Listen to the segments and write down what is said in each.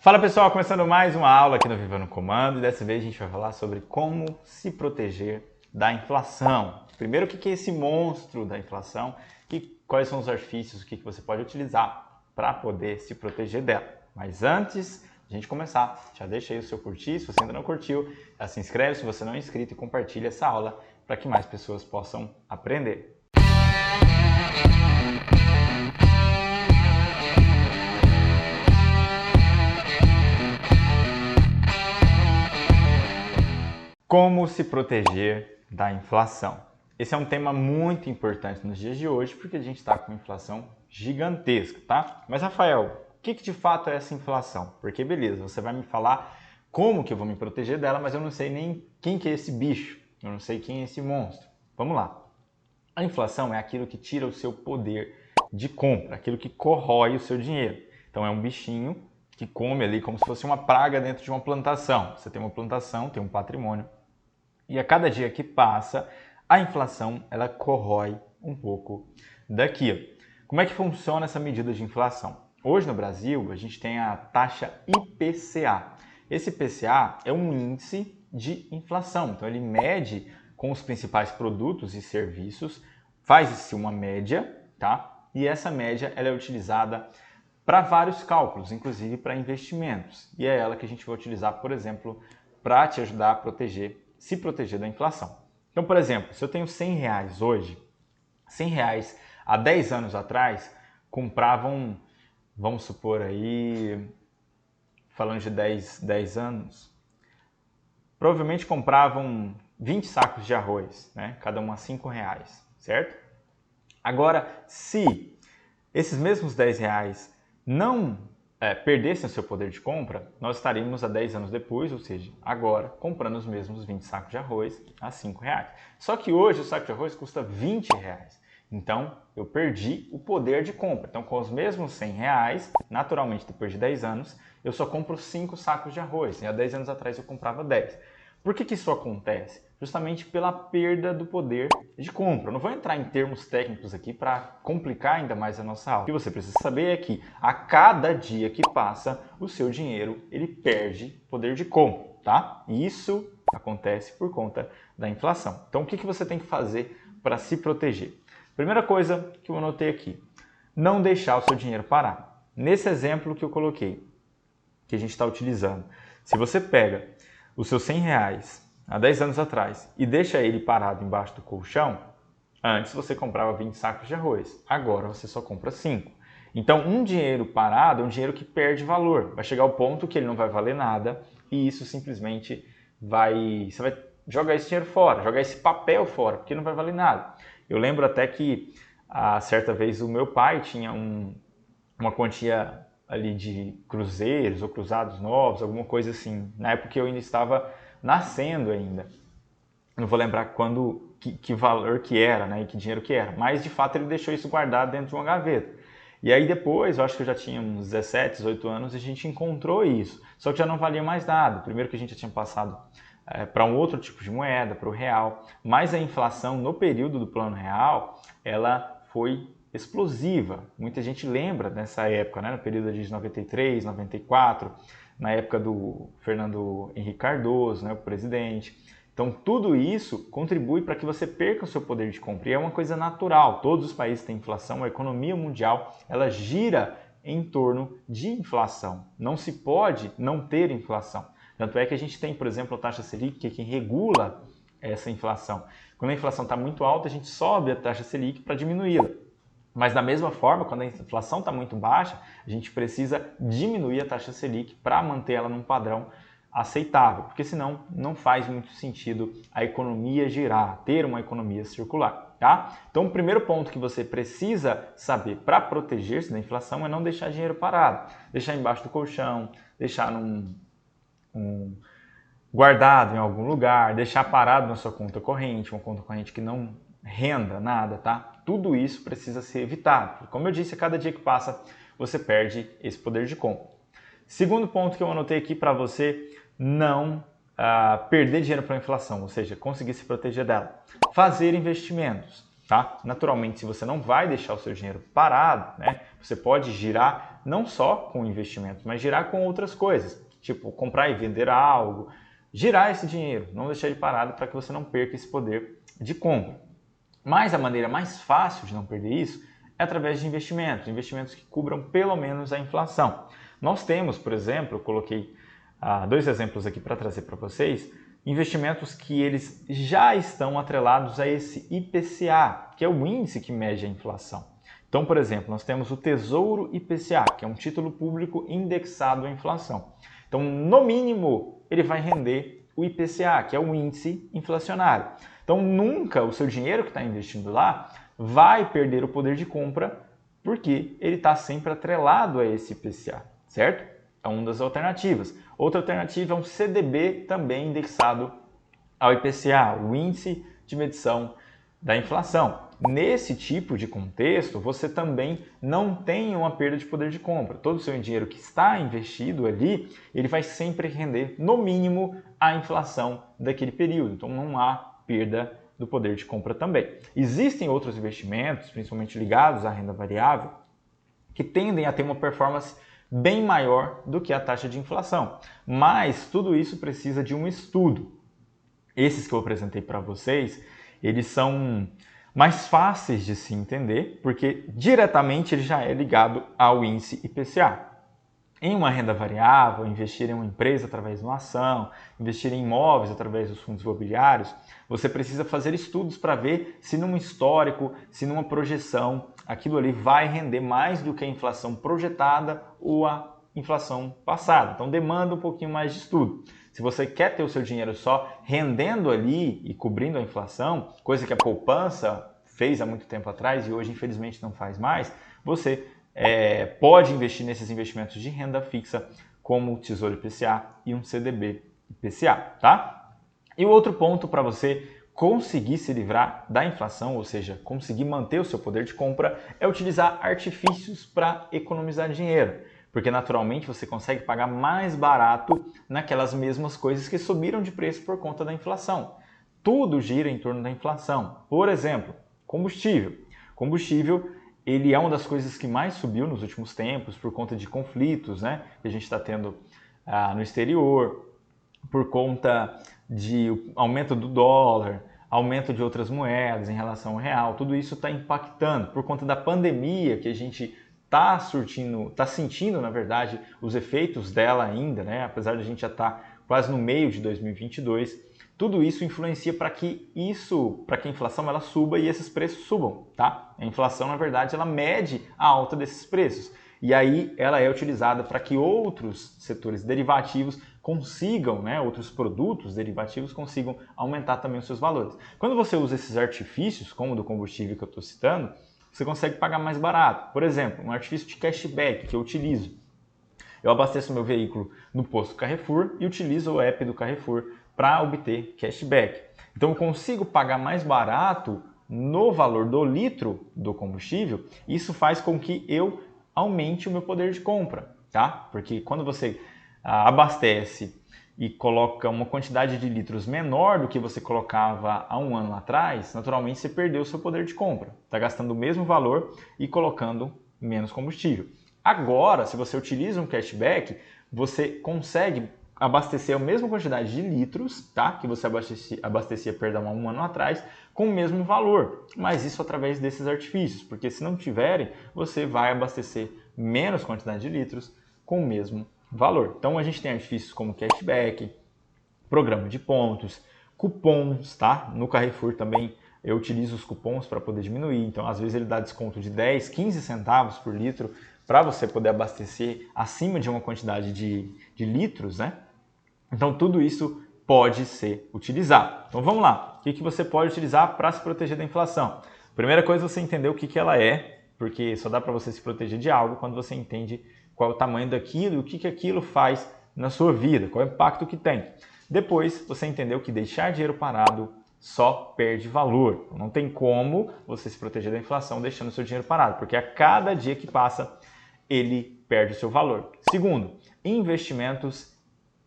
Fala pessoal, começando mais uma aula aqui no Viva no Comando e dessa vez a gente vai falar sobre como se proteger da inflação. Primeiro, o que é esse monstro da inflação e quais são os artifícios, o que você pode utilizar para poder se proteger dela. Mas antes de a gente começar, já deixa aí o seu curtir, se você ainda não curtiu, já se inscreve se você não é inscrito e compartilha essa aula para que mais pessoas possam aprender. Como se proteger da inflação? Esse é um tema muito importante nos dias de hoje porque a gente está com uma inflação gigantesca, tá? Mas Rafael, o que de fato é essa inflação? Porque beleza, você vai me falar como que eu vou me proteger dela, mas eu não sei nem quem que é esse bicho, eu não sei quem é esse monstro. Vamos lá. A inflação é aquilo que tira o seu poder de compra, aquilo que corrói o seu dinheiro. Então é um bichinho que come ali como se fosse uma praga dentro de uma plantação. Você tem uma plantação, tem um patrimônio. E a cada dia que passa, a inflação ela corrói um pouco daquilo. Como é que funciona essa medida de inflação? Hoje no Brasil, a gente tem a taxa IPCA. Esse IPCA é um índice de inflação. Então ele mede com os principais produtos e serviços, faz-se uma média, tá? E essa média ela é utilizada para vários cálculos, inclusive para investimentos. E é ela que a gente vai utilizar, por exemplo, para te ajudar a se proteger da inflação. Então, por exemplo, se eu tenho R$100 hoje, R$100 há 10 anos atrás compravam, vamos supor aí, falando de 10 anos, provavelmente compravam 20 sacos de arroz, né? Cada um a R$5, certo? Agora, se esses mesmos R$10 não perdessem o seu poder de compra, nós estaríamos há 10 anos depois, ou seja, agora, comprando os mesmos 20 sacos de arroz a R$5. Só que hoje o saco de arroz custa R$20. Então, eu perdi o poder de compra. Então, com os mesmos R$100, naturalmente, depois de 10 anos, eu só compro 5 sacos de arroz. E há 10 anos atrás eu comprava 10. Por que isso acontece? Justamente pela perda do poder de compra. Eu não vou entrar em termos técnicos aqui para complicar ainda mais a nossa aula. O que você precisa saber é que a cada dia que passa, o seu dinheiro ele perde poder de compra, tá? E isso acontece por conta da inflação. Então, o que você tem que fazer para se proteger? Primeira coisa que eu anotei aqui, não deixar o seu dinheiro parar. Nesse exemplo que eu coloquei, que a gente está utilizando, se você pega os seus R$100 há 10 anos atrás e deixa ele parado embaixo do colchão, antes você comprava 20 sacos de arroz, agora você só compra 5. Então, um dinheiro parado é um dinheiro que perde valor. Vai chegar ao ponto que ele não vai valer nada e isso simplesmente você vai jogar esse dinheiro fora, jogar esse papel fora, porque não vai valer nada. Eu lembro até que, certa vez, o meu pai tinha uma quantia ali de cruzeiros ou cruzados novos, alguma coisa assim. Na época que eu ainda estava nascendo ainda. Não vou lembrar que valor que era, né, e que dinheiro que era. Mas, de fato, ele deixou isso guardado dentro de uma gaveta. E aí depois, eu acho que eu já tinha uns 17, 18 anos, e a gente encontrou isso. Só que já não valia mais nada. Primeiro que a gente já tinha passado para um outro tipo de moeda, para o real. Mas a inflação no período do Plano Real, ela foi explosiva. Muita gente lembra dessa época, né? No período de 93, 94, na época do Fernando Henrique Cardoso, né? O presidente. Então, tudo isso contribui para que você perca o seu poder de compra. E é uma coisa natural. Todos os países têm inflação. A economia mundial, ela gira em torno de inflação. Não se pode não ter inflação. Tanto é que a gente tem, por exemplo, a taxa Selic, que é quem regula essa inflação. Quando a inflação está muito alta, a gente sobe a taxa Selic para diminuí-la. Mas da mesma forma, quando a inflação está muito baixa, a gente precisa diminuir a taxa Selic para manter ela num padrão aceitável, porque senão não faz muito sentido a economia girar, ter uma economia circular, tá? Então o primeiro ponto que você precisa saber para proteger-se da inflação é não deixar dinheiro parado, deixar embaixo do colchão, deixar guardado em algum lugar, deixar parado na sua conta corrente, uma conta corrente que não renda nada, tá? Tudo isso precisa ser evitado. Como eu disse, a cada dia que passa, você perde esse poder de compra. Segundo ponto que eu anotei aqui para você não perder dinheiro para a inflação, ou seja, conseguir se proteger dela. Fazer investimentos, tá? Naturalmente, se você não vai deixar o seu dinheiro parado, né, você pode girar não só com investimentos, mas girar com outras coisas, tipo comprar e vender algo, girar esse dinheiro, não deixar ele parado para que você não perca esse poder de compra. Mas a maneira mais fácil de não perder isso é através de investimentos que cubram pelo menos a inflação. Nós temos, por exemplo, eu coloquei dois exemplos aqui para trazer para vocês, investimentos que eles já estão atrelados a esse IPCA, que é o índice que mede a inflação. Então, por exemplo, nós temos o Tesouro IPCA, que é um título público indexado à inflação. Então, no mínimo, ele vai render o IPCA, que é o índice inflacionário. Então, nunca o seu dinheiro que está investindo lá vai perder o poder de compra, porque ele está sempre atrelado a esse IPCA, certo? É uma das alternativas. Outra alternativa é um CDB também indexado ao IPCA, o índice de medição da inflação. Nesse tipo de contexto, você também não tem uma perda de poder de compra. Todo o seu dinheiro que está investido ali, ele vai sempre render, no mínimo, a inflação daquele período. Então, não há perda do poder de compra também. Existem outros investimentos, principalmente ligados à renda variável, que tendem a ter uma performance bem maior do que a taxa de inflação. Mas tudo isso precisa de um estudo. Esses que eu apresentei para vocês, eles são mais fáceis de se entender, porque diretamente ele já é ligado ao índice IPCA. Em uma renda variável, investir em uma empresa através de uma ação, investir em imóveis através dos fundos imobiliários, você precisa fazer estudos para ver se num histórico, se numa projeção, aquilo ali vai render mais do que a inflação projetada ou a inflação passada. Então demanda um pouquinho mais de estudo. Se você quer ter o seu dinheiro só rendendo ali e cobrindo a inflação, coisa que a poupança fez há muito tempo atrás e hoje infelizmente não faz mais, você pode investir nesses investimentos de renda fixa, como o Tesouro IPCA e um CDB IPCA, tá? E o outro ponto para você conseguir se livrar da inflação, ou seja, conseguir manter o seu poder de compra, é utilizar artifícios para economizar dinheiro, porque naturalmente você consegue pagar mais barato naquelas mesmas coisas que subiram de preço por conta da inflação. Tudo gira em torno da inflação. Por exemplo, combustível. Combustível, ele é uma das coisas que mais subiu nos últimos tempos por conta de conflitos, né, que a gente está tendo no exterior, por conta de aumento do dólar, aumento de outras moedas em relação ao real. Tudo isso está impactando por conta da pandemia que a gente está sentindo, na verdade, os efeitos dela ainda, né, apesar de a gente já estar quase no meio de 2022. Tudo isso influencia para que a inflação ela suba e esses preços subam, tá? A inflação, na verdade, ela mede a alta desses preços. E aí ela é utilizada para que outros setores derivativos consigam, né, outros produtos derivativos consigam aumentar também os seus valores. Quando você usa esses artifícios, como o do combustível que eu estou citando, você consegue pagar mais barato. Por exemplo, um artifício de cashback que eu utilizo. Eu abasteço meu veículo no posto Carrefour e utilizo o app do Carrefour para obter cashback. Então eu consigo pagar mais barato no valor do litro do combustível. Isso faz com que eu aumente o meu poder de compra, tá? Porque quando você abastece e coloca uma quantidade de litros menor do que você colocava há um ano atrás, naturalmente você perdeu o seu poder de compra. Está gastando o mesmo valor e colocando menos combustível. Agora, se você utiliza um cashback, você consegue abastecer a mesma quantidade de litros, tá? Que você abastecia há um ano atrás, com o mesmo valor. Mas isso através desses artifícios, porque se não tiverem, você vai abastecer menos quantidade de litros com o mesmo valor. Então a gente tem artifícios como cashback, programa de pontos, cupons, tá? No Carrefour também eu utilizo os cupons para poder diminuir. Então às vezes ele dá desconto de 10, 15 centavos por litro para você poder abastecer acima de uma quantidade de litros, né? Então tudo isso pode ser utilizado. Então vamos lá, o que você pode utilizar para se proteger da inflação? Primeira coisa é você entender o que ela é, porque só dá para você se proteger de algo quando você entende qual é o tamanho daquilo e o que aquilo faz na sua vida, qual é o impacto que tem. Depois você entendeu que deixar dinheiro parado só perde valor. Não tem como você se proteger da inflação deixando o seu dinheiro parado, porque a cada dia que passa ele perde o seu valor. Segundo, investimentos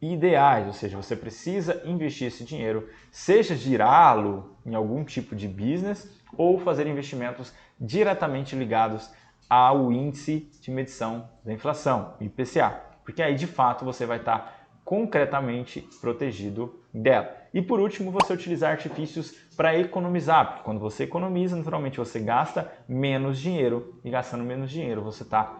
ideais, ou seja, você precisa investir esse dinheiro, seja girá-lo em algum tipo de business ou fazer investimentos diretamente ligados ao índice de medição da inflação, IPCA, porque aí de fato você vai estar concretamente protegido dela. E por último, você utilizar artifícios para economizar, porque quando você economiza, naturalmente você gasta menos dinheiro, e gastando menos dinheiro você está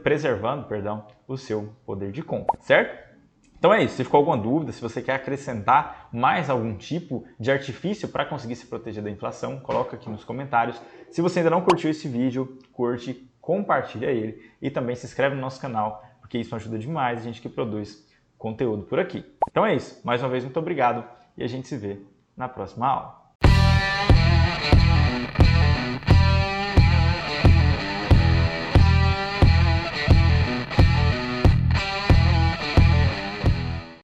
preservando, o seu poder de compra, certo? Então é isso, se ficou alguma dúvida, se você quer acrescentar mais algum tipo de artifício para conseguir se proteger da inflação, coloca aqui nos comentários. Se você ainda não curtiu esse vídeo, curte, compartilha ele e também se inscreve no nosso canal, porque isso ajuda demais a gente que produz conteúdo por aqui. Então é isso, mais uma vez muito obrigado e a gente se vê na próxima aula.